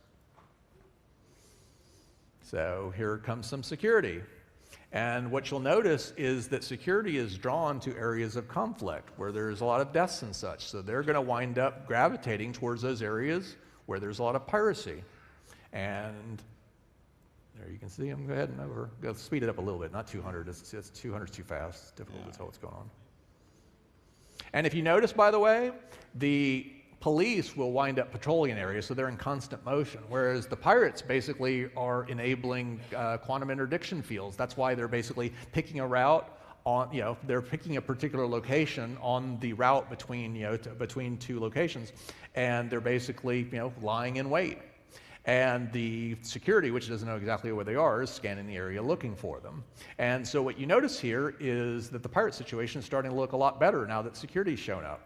So here comes some security. And what you'll notice is that security is drawn to areas of conflict where there's a lot of deaths and such. So they're going to wind up gravitating towards those areas where there's a lot of piracy. And there you can see them. Go ahead and over. Go speed it up a little bit. Not 200. It's 200 is too fast. It's difficult to tell what's going on. And if you notice, by the way, the police will wind up patrolling an area, so they're in constant motion, whereas the pirates basically are enabling quantum interdiction fields. That's why they're basically picking a route on, they're picking a particular location on the route between, between two locations, and they're basically, lying in wait. And the security, which doesn't know exactly where they are, is scanning the area looking for them. And so what you notice here is that the pirate situation is starting to look a lot better now that security's shown up.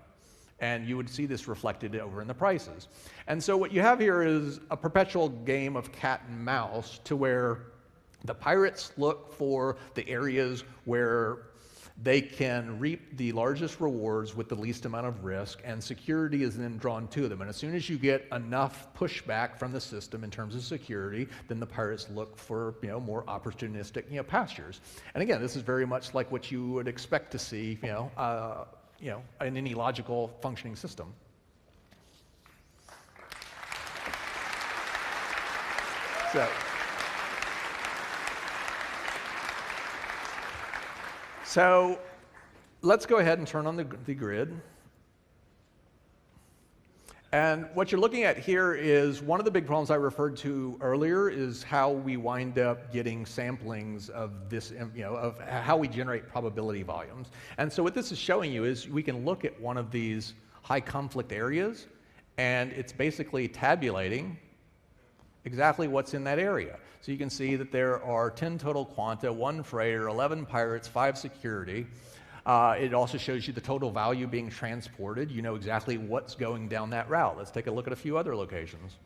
And you would see this reflected over in the prices. And so what you have here is a perpetual game of cat and mouse, to where the pirates look for the areas where they can reap the largest rewards with the least amount of risk, and security is then drawn to them. And as soon as you get enough pushback from the system in terms of security, then the pirates look for more opportunistic pastures. And again, this is very much like what you would expect to see in any logical functioning system. So let's go ahead and turn on the grid. And what you're looking at here is one of the big problems I referred to earlier is how we wind up getting samplings of this, of how we generate probability volumes. And so what this is showing you is we can look at one of these high conflict areas, and it's basically tabulating exactly what's in that area. So you can see that there are 10 total quanta, 1 freighter, 11 pirates, 5 security. It also shows you the total value being transported. You know exactly what's going down that route. Let's take a look at a few other locations.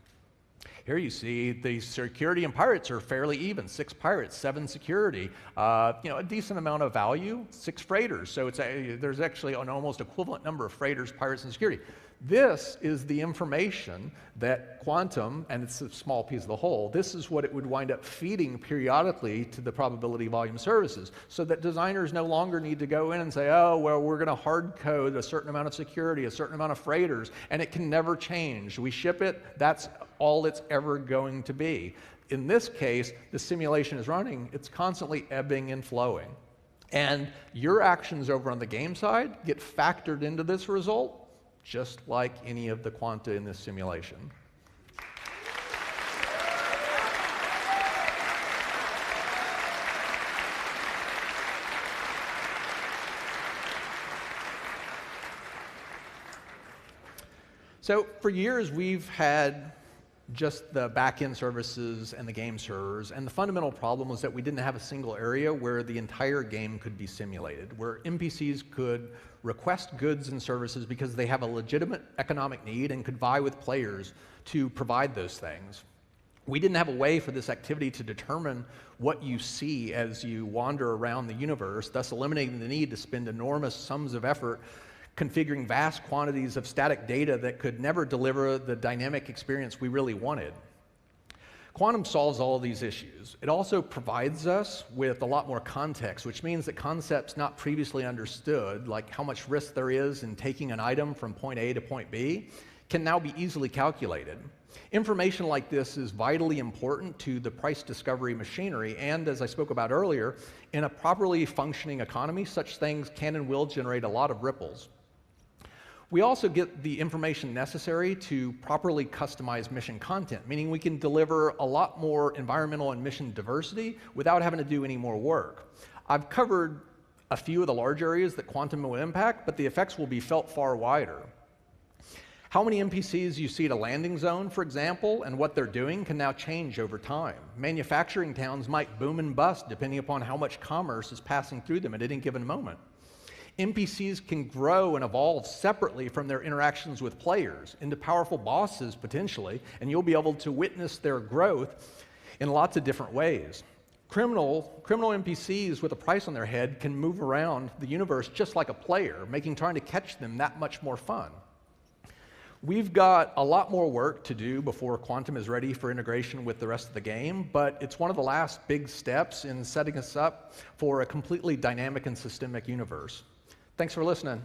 Here you see the security and pirates are fairly even. 6 pirates, 7 security. A decent amount of value, 6 freighters. So there's actually an almost equivalent number of freighters, pirates, and security. This is the information that Quantum, and it's a small piece of the whole, this is what it would wind up feeding periodically to the probability volume services, so that designers no longer need to go in and say, oh, well, we're going to hard code a certain amount of security, a certain amount of freighters, and it can never change. We ship it, that's all it's ever going to be. In this case, the simulation is running, it's constantly ebbing and flowing. And your actions over on the game side get factored into this result, just like any of the quanta in this simulation. So for years, we've had just the back-end services and the game servers, and the fundamental problem was that we didn't have a single area where the entire game could be simulated, where NPCs could request goods and services because they have a legitimate economic need and could vie with players to provide those things. We didn't have a way for this activity to determine what you see as you wander around the universe, thus eliminating the need to spend enormous sums of effort configuring vast quantities of static data that could never deliver the dynamic experience we really wanted. Quantum solves all of these issues. It also provides us with a lot more context, which means that concepts not previously understood, like how much risk there is in taking an item from point A to point B, can now be easily calculated. Information like this is vitally important to the price discovery machinery, and as I spoke about earlier, in a properly functioning economy, such things can and will generate a lot of ripples. We also get the information necessary to properly customize mission content, meaning we can deliver a lot more environmental and mission diversity without having to do any more work. I've covered a few of the large areas that quantum will impact, but the effects will be felt far wider. How many NPCs you see at a landing zone, for example, and what they're doing can now change over time. Manufacturing towns might boom and bust depending upon how much commerce is passing through them at any given moment. NPCs can grow and evolve separately from their interactions with players into powerful bosses, potentially, and you'll be able to witness their growth in lots of different ways. Criminal NPCs with a price on their head can move around the universe just like a player, making trying to catch them that much more fun. We've got a lot more work to do before Quantum is ready for integration with the rest of the game, but it's one of the last big steps in setting us up for a completely dynamic and systemic universe. Thanks for listening.